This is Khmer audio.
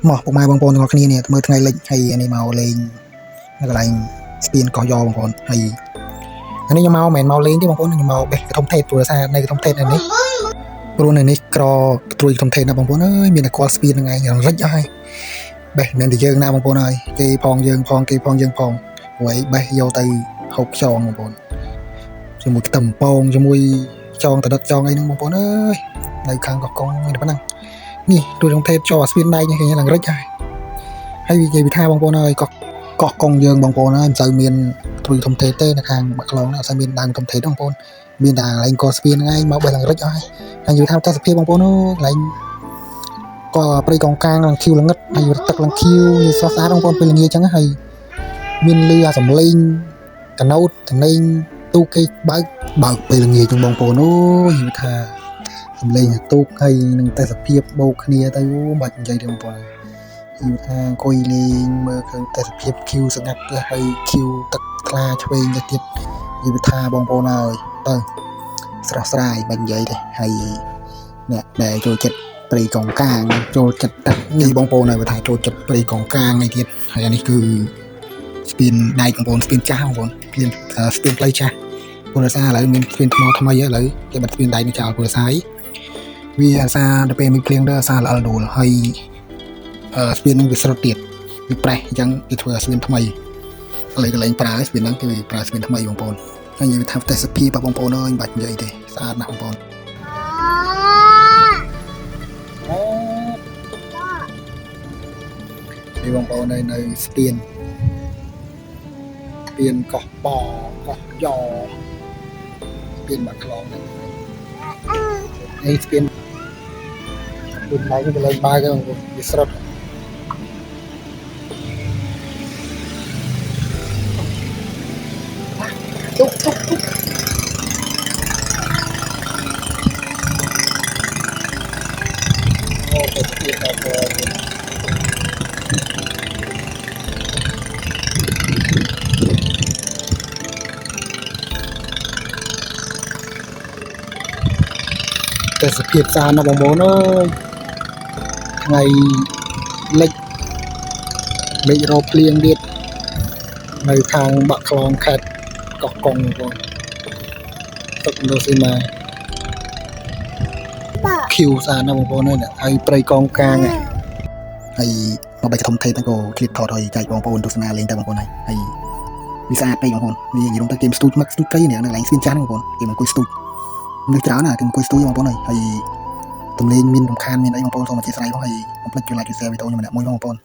មកពុកម៉ែបងប្អូនទាំងអស់គ្នានេះមើលថ្ងៃលិចហើយអានេះមកលេងនៅកន្លែងស្ពានកោះយ៉បងប្អូនហើយអានេះខ្ញុំមកមិនមែនមកលេងទេបងប្អូនខ្ញុំមកបេះកធំថេតព្រោះថានៅកធំថេតនេះព្រោះនៅនេះក្រត្រួយកធំថេតណាបងប្អូនអើយមានតែគាត់ស្ពានហ្នឹងឯងរិចអស់ហើយបេះមិនតែយើងណាបងប្អូនហើយគេផងយើងផងគេផងយើងផងព្រោះអីបេះយកទៅហូបខ្យងបងប្អូនជាមួយខ្ទឹមពងជាមួយខ្យងតដិតខ្យងអីហ្នឹងបងប្អូនអើយនៅខាងកោះកុងតែប៉ុណ្ណឹងនេះទូក្នុងថេតចោស្ពានដៃនេះគេឡើងរិចហើយនិយាយពីថាបងប្អូនអើយកោះកុងយើងបងប្អូនអើយមិនសូវមានត្រួយធំថេតទេនៅខាងបាក់ខ្លងអត់សូវមានដើមធំថេតបងប្អូនមានតែកន្លែងកោះស្ពានហ្នឹងឯងមកបេះឡើងរិចអស់ហើយនិយាយថាទស្សនភាពបងប្អូនអើយកន្លែងក៏ព្រៃកងកាងឡើងខៀវល្ងឹតហើយទឹកឡើងខៀវស្រស់ស្អាតបងប្អូនពេលល្ងាចចឹងហើយមានលឺអាសំឡេងកណោតតំណែងទូកគេបើកពេលល្ងាចចឹងបងប្អូនអូយនិយាយថាសំឡេងទូកហើយនឹងទស្សនភាពបូកគ្នាទៅបាច់និយាយទេបងប្អូននិយាយថាអង្គុយលេងមើលឃើញទស្សនភាពខៀវស្ងាត់ទៅហើយខៀវទឹកថ្លាឆ្វេងទៅទៀតនិយាយថាបងប្អូនអើយទៅស្រស់ស្រាយបាច់និយាយទេហើយអ្នកដែលចូលចិត្តព្រៃកងកាងចូលចិត្តទឹកនេះបងប្អូនហើយបើថាចូលចិត្តព្រៃកងកាងនេះទៀតហើយអានេះគឺស្ពានដែកបងប្អូនស្ពានចាស់បងប្អូនស្ពានផ្លូវចាស់ពុរសាឥឡូវមានស្ពានថ្មថ្មីឥឡូវគេបាត់ស្ពានដែកនេះចោលពុរសាវាអាសាដល់ពេលមានភ្លៀងទៅអាសាល្អដួលហើយស្ពាននឹងវាស្រត់ទៀតវាប្រេះអញ្ចឹងគេធ្វើស្ពានថ្មីឥឡូវកន្លែងប្រើស្ពានហ្នឹងគេប្រើស្ពានថ្មីបងប្អូនហើយនិយាយថាទេសភាពបងប្អូនអើយមិនបាច់និយាយទេស្អាតណាស់បងប្អូននេះបងប្អូននៅស្ពានកោះបកោះយ៉ស្ពានបាក់ខ្លងនេះស្ពានដូចដៃទៅលេងបាយទៅវាស្រត់ទុកអូទៅស្ពានដល់ទេសភាពស្អាតណាស់បងប្អូនអើយថ្ងៃលិចមេឃរោភ្លៀងទៀតនៅខាងបាក់ខ្លងខេត្តកោះកុងបងទឹកនោះស៊ីម៉ាខៀវស្អាតណាស់បងប្អូនអើយហើយព្រៃកងកាងហើយមកបែកធំថេតហ្នឹងក៏ឃ្លៀតថតឲ្យចែកបងប្អូនទស្សនាលេងទៅបងប្អូនហើយវាស្អាតពេកបងប្អូនវានិយាយទៅគេស្ទូចមកស្ទូចព្រៃនេះនៅកន្លែងស្ពានចាស់បងប្អូនគេមកអង្គុយស្ទូចនៅច្រើនណាគេអង្គុយស្ទូចបងប្អូនហើយទំលេងមានរំខានមានអីបងប្អូនសូមអធិស្ឋានផងហើយកុំភ្លេចជួយ like ជួយ share វីដេអូខ្ញុំម្នាក់មួយបងប្អូន